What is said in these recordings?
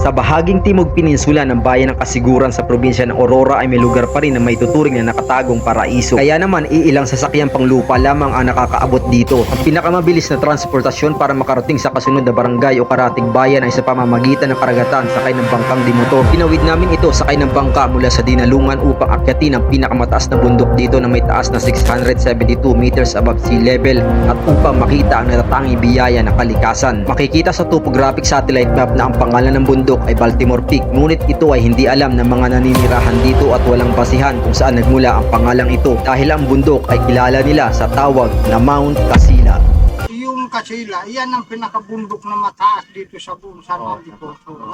Sa bahaging timog peninsula ng bayan ng Kasiguran sa probinsya ng Aurora ay may lugar pa rin na may tuturing na nakatagong paraiso. Kaya naman iilang sasakyan pang lupa lamang ang nakakaabot dito. Ang pinakamabilis na transportasyon para makarating sa kasunod na barangay o karatig bayan ay sa pamamagitan ng karagatan sakay ng bangkang dimotor. Pinawid namin ito sakay ng bangka mula sa Dinalungan upang akyatin ang pinakamataas na bundok dito na may taas na 672 meters above sea level at upang makita ang natatanging biyaya ng kalikasan. Makikita sa topographic satellite map na ang pangalan ng bundok ay Baltimore Peak, ngunit ito ay hindi alam ng mga naninirahan dito at walang basihan kung saan nagmula ang pangalang ito dahil ang bundok ay kilala nila sa tawag na Mount Casila. Yung Casila, yan ang pinakabundok na mataas dito sa buong San Antipolo.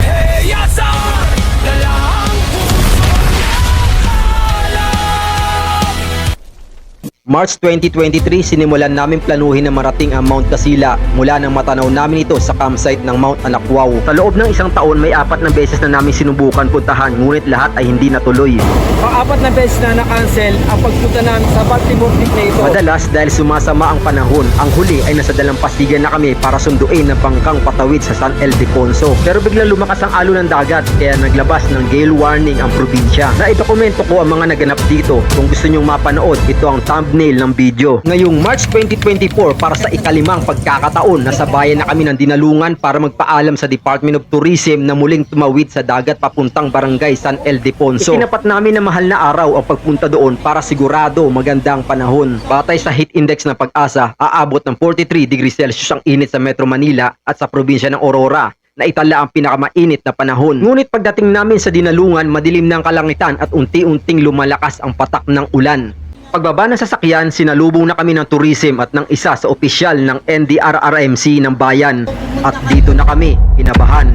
March 2023, sinimulan namin planuhin na marating ang Mount Casila mula nang matanaw namin ito sa campsite ng Mount Anakwao. Sa loob ng isang taon, may 4 na beses na namin sinubukan puntahan, ngunit lahat ay hindi natuloy. Pang-4 na beses na na-cancel ang pagpunta namin sa Baltimore Peak na ito. Madalas dahil sumasama ang panahon, ang huli ay nasa dalampasigan na kami para sunduin ng bangkang patawid sa San Ildefonso. Pero biglang lumakas ang alon ng dagat kaya naglabas ng gale warning ang probinsya. Naidokumento ko ang mga naganap dito. Kung gusto nyong mapanood, ito ang thumbnail ng video. Ngayong March 2024, para sa ikalimang pagkakataon, nasa bayan na kami ng Dinalungan para magpaalam sa Department of Tourism na muling tumawid sa dagat papuntang barangay San Ildefonso. Itinapat namin na mahal na araw ang pagpunta doon para sigurado magandang panahon. Batay sa heat index ng Pag-asa, aabot ng 43 degrees Celsius ang init sa Metro Manila at sa probinsya ng Aurora na itala ang pinakamainit na panahon. Ngunit pagdating namin sa Dinalungan, madilim ng kalangitan at unti-unting lumalakas ang patak ng ulan. Pagbaba ng sasakyan, sinalubong na kami ng tourism at ng isa sa opisyal ng NDRRMC ng bayan. At dito na kami, kinabahan.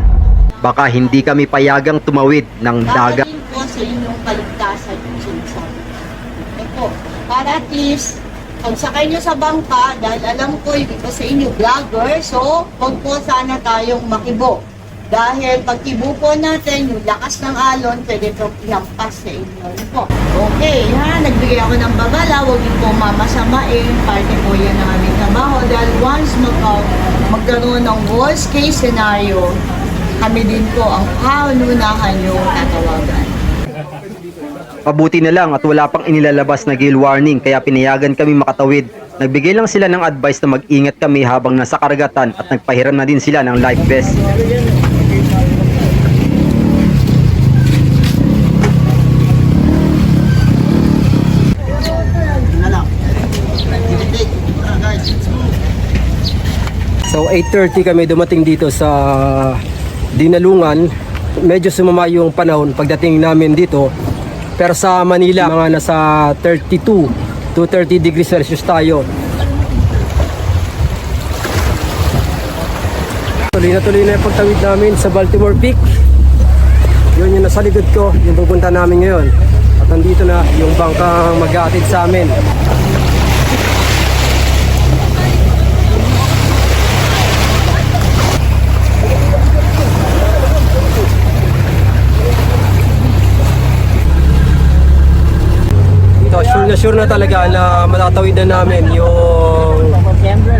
Baka hindi kami payagang tumawid ng dagat. Dahil po sa inyong kaligtasan yung sinasabi. Ito, para at least, pagsakay nyo sa bangka, dahil alam ko, iba sa inyo vlogger, so, huwag po sana tayong makibo. Dahil pagkibo po natin, yung lakas ng alon, pwede itong ihampas sa inyo. Ano po? Okay, ha? Nagbigay ako ng babala, huwag niyo po mamasamain. Parte po yan ng aming trabaho. Dahil once magkaroon ng worst case scenario, kami din po ang paununahan yung tatawagan. Pabuti na lang at wala pang inilalabas na gale warning kaya pinayagan kami makatawid. Nagbigay lang sila ng advice na mag-ingat kami habang nasa karagatan at nagpahiram na din sila ng life vest. So 8:30 kami dumating dito sa Dinalungan. Medyo sumama yung panahon pagdating namin dito. Pero sa Manila, mga nasa 32 to 30 degrees Celsius tayo. Tuloy na yung pagtawid namin sa Baltimore Peak. Yun yung nasa likod ko, yung pupunta namin ngayon. At nandito na yung bangkang mag-aatid sa amin. Sure na talaga na matatawid na namin yung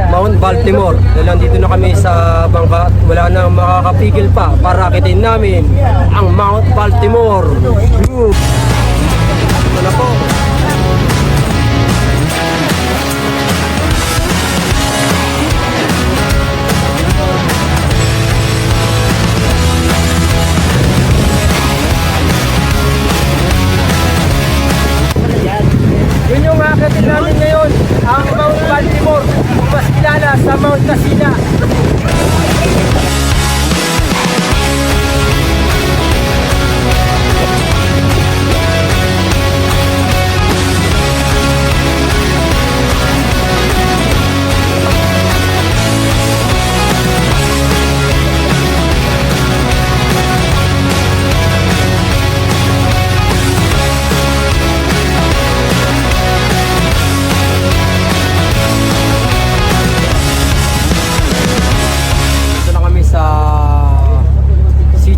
Mount Baltimore. Dahil dito na kami sa bangka, wala nang makakapigil pa para akitin namin ang Mount Baltimore. Ito na po. Yun yung akitin namin ngayon, ang Mount Baltimore, mas kilala sa Mount Casila.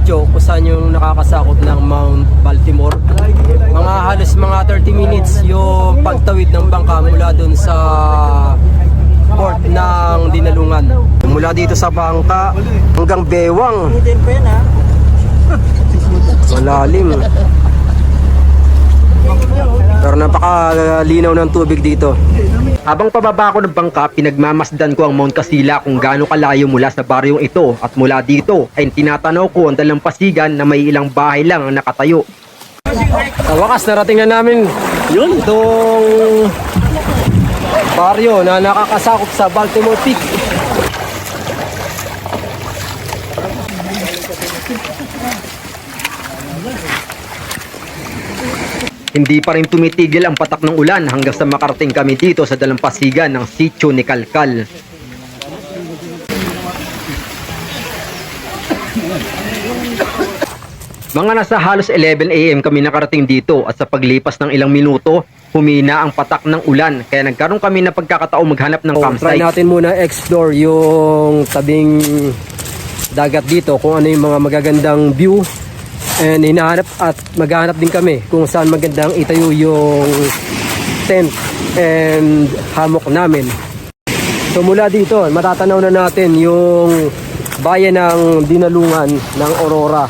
Kung saan yung nakakasakop ng Mount Baltimore. Mga halos mga 30 minutes yung pagtawid ng bangka mula dun sa port ng Dinalungan. Mula dito sa bangka hanggang Bewang. Malalim. Pero napakalinaw ng tubig dito. Habang pababa ako ng bangka, pinagmamasdan ko ang Mount Casila kung gaano kalayo mula sa baryong ito at mula dito ay tinatanaw ko ang dalampasigan na may ilang bahay lang ang nakatayo. Sa wakas, narating na namin yun, itong baryo na nakakasakop sa Baltimore Peak. Hindi pa rin tumitigil ang patak ng ulan hanggang sa makarating kami dito sa dalampasigan ng sitio ni Kalkal. Mga nasa halos 11 AM kami nakarating dito at sa paglipas ng ilang minuto, humina ang patak ng ulan kaya nagkaroon kami ng pagkakataong maghanap ng Try campsite. natin muna explore yung tabing dagat dito, kung ano yung mga magagandang view. And hinahanap at maghahanap din kami kung saan magandang itayo yung tent and hammock namin. So mula dito, matatanaw na natin yung bayan ng Dinalungan ng Aurora.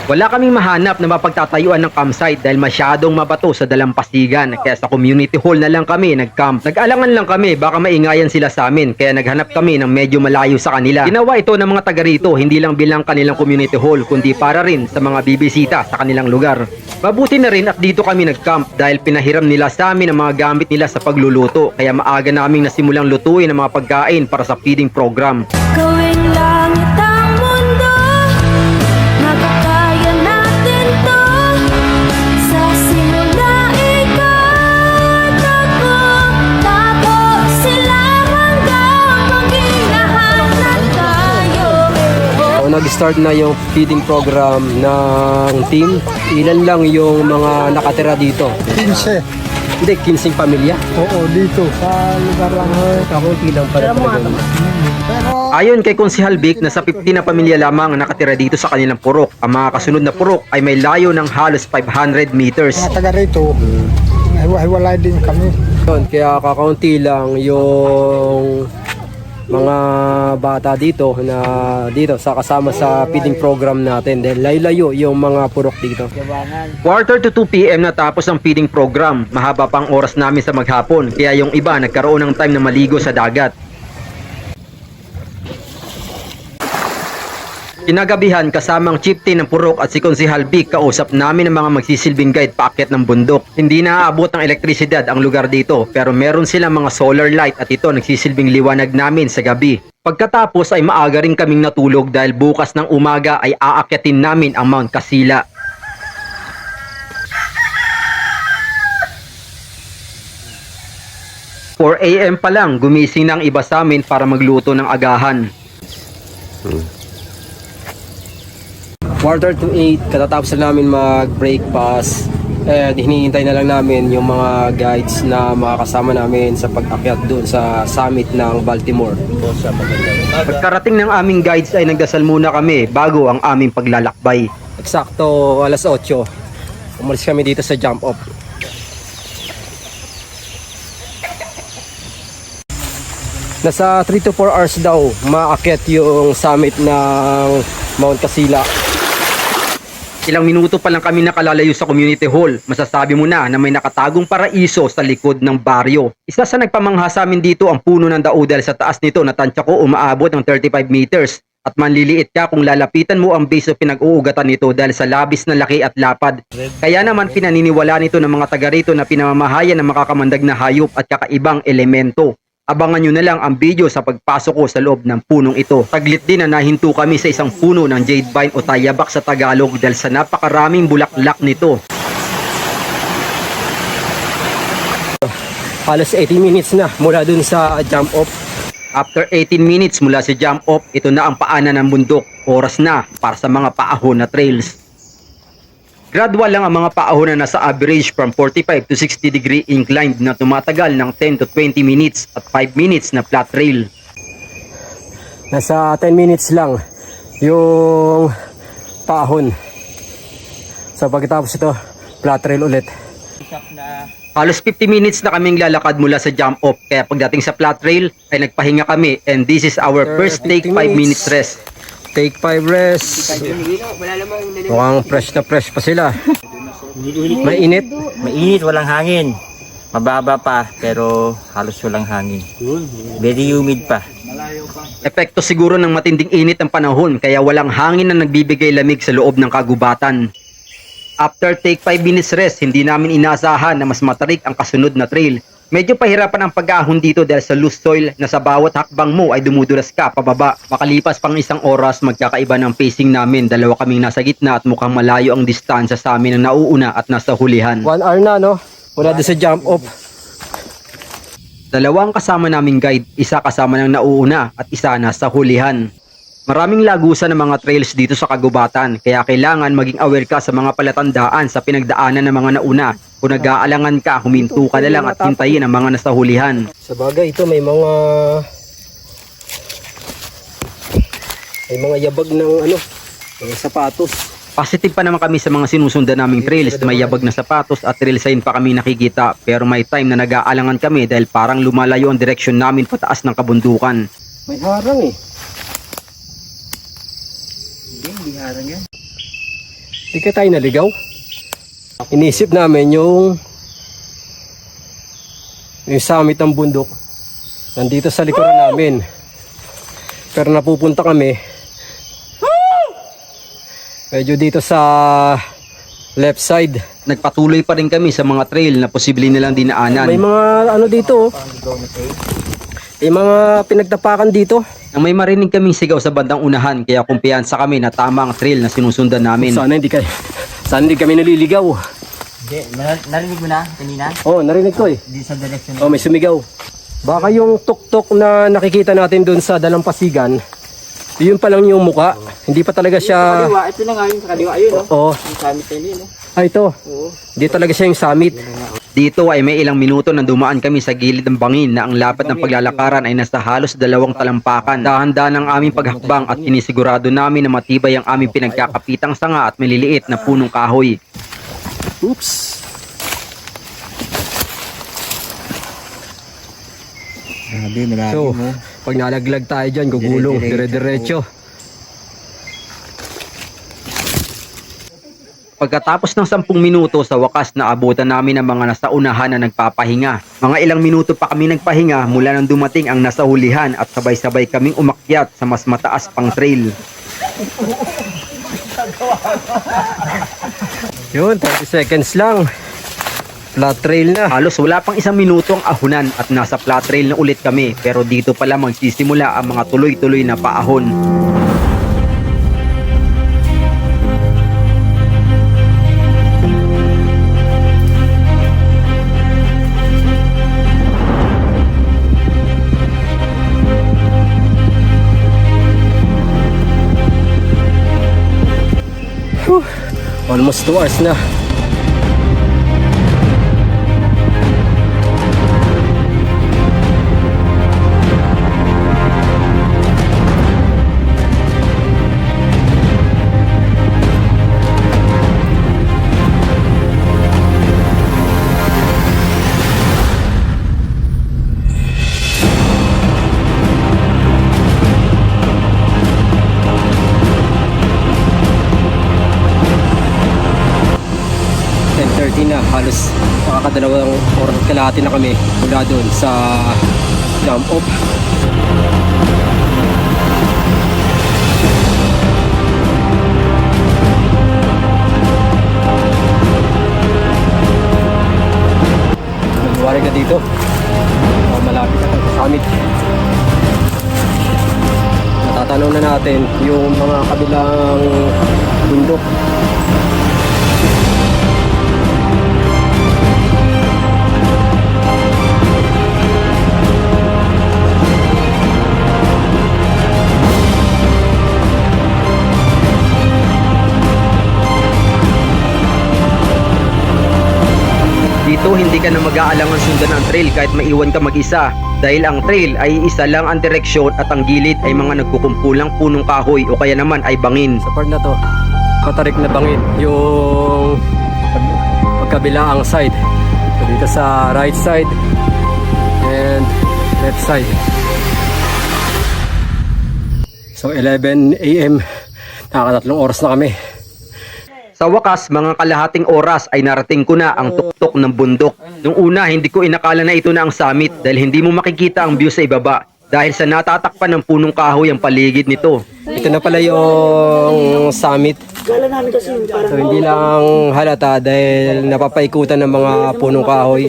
Wala kaming mahanap na mapagtatayuan ng campsite dahil masyadong mabato sa dalampasigan kaya sa community hall na lang kami nag-camp. Nag-alangan lang kami baka maingayan sila sa amin kaya naghanap kami ng medyo malayo sa kanila. Ginawa ito ng mga taga rito hindi lang bilang kanilang community hall kundi para rin sa mga bibisita sa kanilang lugar. Mabuti na rin at dito kami nag-camp dahil pinahiram nila sa amin ang mga gamit nila sa pagluluto kaya maaga naming nasimulang lutuin ang mga pagkain para sa feeding program. Gawing langit ang mundo, makakaya natin to. Sa simula ikaw at ako, tapos sila hanggang maging lahat na tayo. So, nag-start na yung feeding program ng team. Ilan lang yung mga nakatira dito? 15. Hindi, 15 pamilya. Oo, dito sa lugar lang. Kakunti lang pala talaga. Pero Ayon kay Konsehal Vic, nasa 50 na pamilya lamang ang nakatira dito sa kanilang purok. Ang mga kasunod na purok ay may layo ng halos 500 meters. mga taga rito, hiwalay din kami. Yun, kaya kakaunti lang yung mga bata dito na dito sa kasama sa feeding program natin dahil layo yung mga purok dito. Quarter to 2 PM natapos ang feeding program. Mahaba pang oras namin sa maghapon, kaya yung iba nagkaroon ng time na maligo sa dagat. Kinagabihan kasamang chieftain ng purok at si Konsehal Vic, kausap namin ang mga magsisilbing guide paakyat ng bundok. Hindi naaabot ng elektrisidad ang lugar dito pero meron silang mga solar light at ito nagsisilbing liwanag namin sa gabi. Pagkatapos ay maaga rin kaming natulog dahil bukas ng umaga ay aakyatin namin ang Mount Casila. ...4 AM pa lang gumising na ang iba sa amin para magluto ng agahan. Quarter to 8, katatapos na namin mag-breakfast. And hinihintay na lang namin yung mga guides na makakasama namin sa pag-akyat doon sa summit ng Baltimore. Pagkarating ng aming guides ay nagdasal muna kami bago ang aming paglalakbay. Eksakto alas 8, umalis kami dito sa jump off. Nasa 3 to 4 hours daw maakyat yung summit ng Mount Casila. Ilang minuto pa lang kami nakalalayo sa community hall, masasabi mo na may nakatagong paraiso sa likod ng baryo. Isa sa nagpamangha sa amin dito ang puno ng daw dahil sa taas nito na tansya ko umaabot ng 35 meters. At manliliit ka kung lalapitan mo ang base o pinag-uugatan nito dahil sa labis na laki at lapad. Kaya naman pinaniniwala nito ng mga taga rito na pinamamahayan ng makakamandag na hayop at kakaibang elemento. Abangan nyo na lang ang video sa pagpasok ko sa loob ng punong ito. Taglit din na nahinto kami sa isang puno ng jade vine o tayabak sa Tagalog dahil sa napakaraming bulaklak nito. Halos 80 minutes na mula dun sa jump off. After 18 minutes mula sa jump off, ito na ang paanan ng bundok. Oras na para sa mga paahon na trails. Gradual lang ang mga paahon na nasa average from 45 to 60 degree inclined na tumatagal ng 10 to 20 minutes at 5 minutes na flat trail. Nasa 10 minutes lang yung paahon. So pagkatapos ito, flat trail ulit. Halos 50 minutes na kaming lalakad mula sa jump off, kaya pagdating sa flat trail ay nagpahinga kami, and this is our first take 5 minutes rest. Take 5 rest. Mukhang fresh na fresh pa sila. Mainit. Mainit, walang hangin. Mababa pa, pero halos walang hangin. Very humid pa. Epekto siguro ng matinding init ng panahon, kaya walang hangin na nagbibigay lamig sa loob ng kagubatan. After take 5 minutes rest, hindi namin inaasahan na mas matarik ang kasunod na trail. Medyo pahirapan ang pag-ahon dito dahil sa loose soil na sa bawat hakbang mo ay dumudulas ka pababa. Makalipas pang 1 oras, magkakaiba ng pacing namin. Dalawa kaming nasa gitna at mukhang malayo ang distansya sa amin ng nauuna at nasa hulihan. 1 hour na, no? Mula doon sa jump off. Dalawang kasama naming guide, isa kasama ng nauuna at isa nasa hulihan. Maraming lagusan ng mga trails dito sa kagubatan, kaya kailangan maging aware ka sa mga palatandaan sa pinagdaanan ng mga nauna. Kung nag-aalangan ka, huminto ka na lang at hintayin ang mga nasa hulihan. Sa bagay, ito may mga yabag ng mga sapatos. Positive pa naman kami sa mga sinusundan naming trails na may yabag na sapatos at trail sign pa kami nakikita, pero may time na nag-aalangan kami dahil parang lumalayo ang direksyon namin pataas ng kabundukan. May harang eh. Hindi ka tayo naligaw. Inisip namin yung summit ng bundok nandito sa likuran namin. Pero napupunta kami medyo dito sa left side. Nagpatuloy pa rin kami sa mga trail na posibleng nilang dinaanan. May mga dito. May mga pinagtapakan dito. Nang may marinig kaming sigaw sa bandang unahan, kaya kumpiyansa kami na tama ang trail na sinusundan namin. Sana hindi kami naliligaw. Hindi, narinig mo na kanina? Oh, narinig ko eh. Di sa direction. Oh, may sumigaw. Baka yung tuktok na nakikita natin doon sa dalampasigan, yun pa lang yung muka. Hindi pa talaga siya... Ito na nga yung sa kaliwa. Ayun, Oo. Yung summit na yun, Ito. Hindi talaga siya yung summit. Dito ay may ilang minuto na dumaan kami sa gilid ng bangin na ang lapad ng paglalakaran ay nasa halos 2 talampakan. Dahan-dahan ang aming paghakbang at sinisigurado namin na matibay ang aming pinagkakapitang sanga at maliliit na punong kahoy. Oops. Grabe, marami So, mo. pag nalaglag tayo dyan, gugulong, dire-diretso. Pagkatapos ng 10 minuto, sa wakas na abutan namin ang mga nasa unahan na nagpapahinga. Mga ilang minuto pa kami nagpahinga mula nang dumating ang nasa hulihan at sabay-sabay kaming umakyat sa mas mataas pang trail. Yun, 30 seconds lang. Flat trail na. Halos wala pang 1 minuto ang ahunan at nasa flat trail na ulit kami, pero dito pala magsisimula ang mga tuloy-tuloy na paahon. Almost 2 hours na. Na halos makakadalawang oras kalahati na kami mula doon sa jump off. Nagwari ka dito, malapit na sa summit. Natatanaw na natin yung mga kabilang bundok. Dito hindi ka na mag-aalangan sundan ang trail kahit maiwan ka mag-isa, dahil ang trail ay isa lang ang direksyon at ang gilid ay mga nagkukumpulang punong kahoy o kaya naman ay bangin. Sa part na to, matarik na bangin yung pagkabilaang side. dito sa right side and left side. So 11 AM, nakakatatlong oras na kami. Sa wakas, mga kalahating oras ay narating ko na ang tuktok ng bundok. Nung una, hindi ko inakala na ito na ang summit dahil hindi mo makikita ang view sa ibaba dahil sa natatakpan ng punong kahoy ang paligid nito. Ito na pala yung summit. So hindi lang halata dahil napapaikutan ng mga punong kahoy.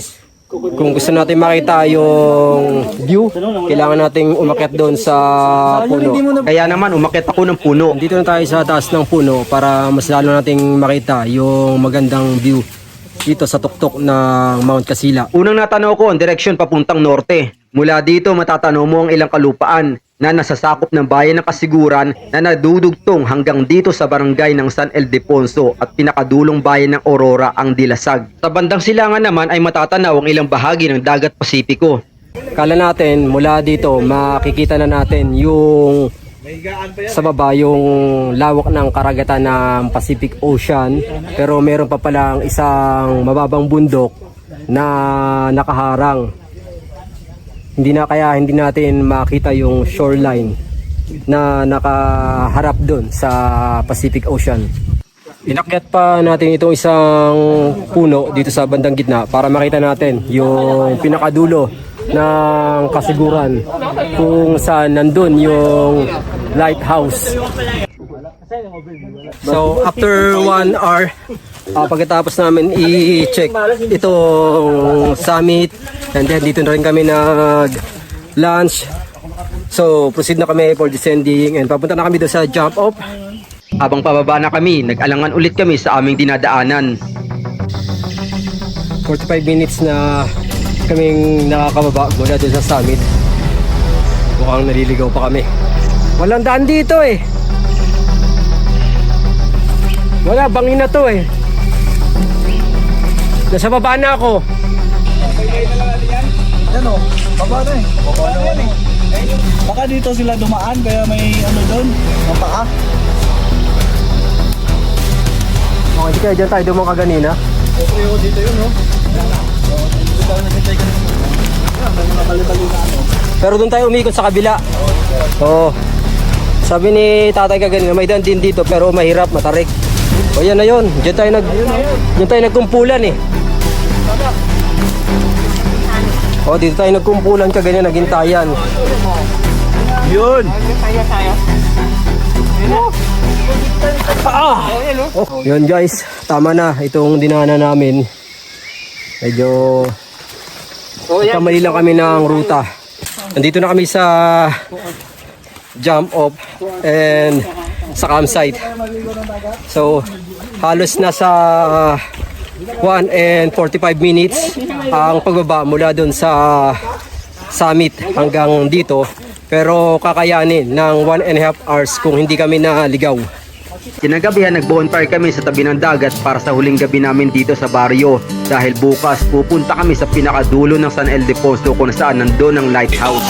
Kung gusto natin makita yung view, kailangan nating umakyat doon sa puno. Kaya naman, umakyat ako ng puno. Dito na tayo sa taas ng puno para mas lalo nating makita yung magandang view dito sa tuktok ng Mount Casilla. Unang natanaw ko ang direksyon papuntang norte. Mula dito matatanaw mo ang ilang kalupaan na nasasakop ng bayan ng Kasiguran na nadudugtong hanggang dito sa barangay ng San Ildefonso at pinakadulong bayan ng Aurora ang Dilasag. Sa bandang silangan naman ay matatanaw ang ilang bahagi ng Dagat Pasipiko. Kala natin mula dito makikita na natin yung sa baba yung lawak ng karagatan ng Pacific Ocean, pero meron pa palang isang mababang bundok na nakaharang. Hindi natin makita yung shoreline na nakaharap doon sa Pacific Ocean. Inakyat pa natin itong isang puno dito sa bandang gitna para makita natin yung pinakadulo ng Kasiguran kung saan nandun yung lighthouse. So after 1 hour, pagkatapos namin i-check itong summit, and then dito na rin kami nag-lunch. So proceed na kami for descending and papunta na kami doon sa jump off. Habang pababa na kami, nag-alangan ulit kami sa aming dinadaanan. 45 minutes na kaming nakakababa mula doon sa summit. Mukhang naliligaw pa kami. Walang daan dito eh. Wala, bangin na to eh. Nasa baba na ako. Ano? Baba na eh. Baka dito sila dumaan kaya may ano doon, mapaka. Okay, di kaya dyan tayo dumang kaganina. Okay, ako dito yun, no? Dito tayo nagkitay ka naman. May mga kalibali na ano. Pero doon tayo umikot sa kabila. Oo. Sabi ni tatay kaganina, may daan din dito pero mahirap, matarik. O yan na yun. Diyan tayo nagkumpulan eh. O dito tayo nagkumpulan kaganina, naghintayan. Yun! Oh, yun guys, tama na itong dinaanan namin. Medyo kamali lang kami ng ruta. Nandito na kami sa jump off and sa campsite. So halos nasa 1 and 45 minutes ang pagbaba mula dun sa summit hanggang dito, pero kakayanin ng 1.5 hours kung hindi kami naligaw. Kinagabihan nag-bonfire kami sa tabi ng dagat para sa huling gabi namin dito sa baryo dahil bukas pupunta kami sa pinakadulo ng San Ildefonso kung saan nandun ang lighthouse.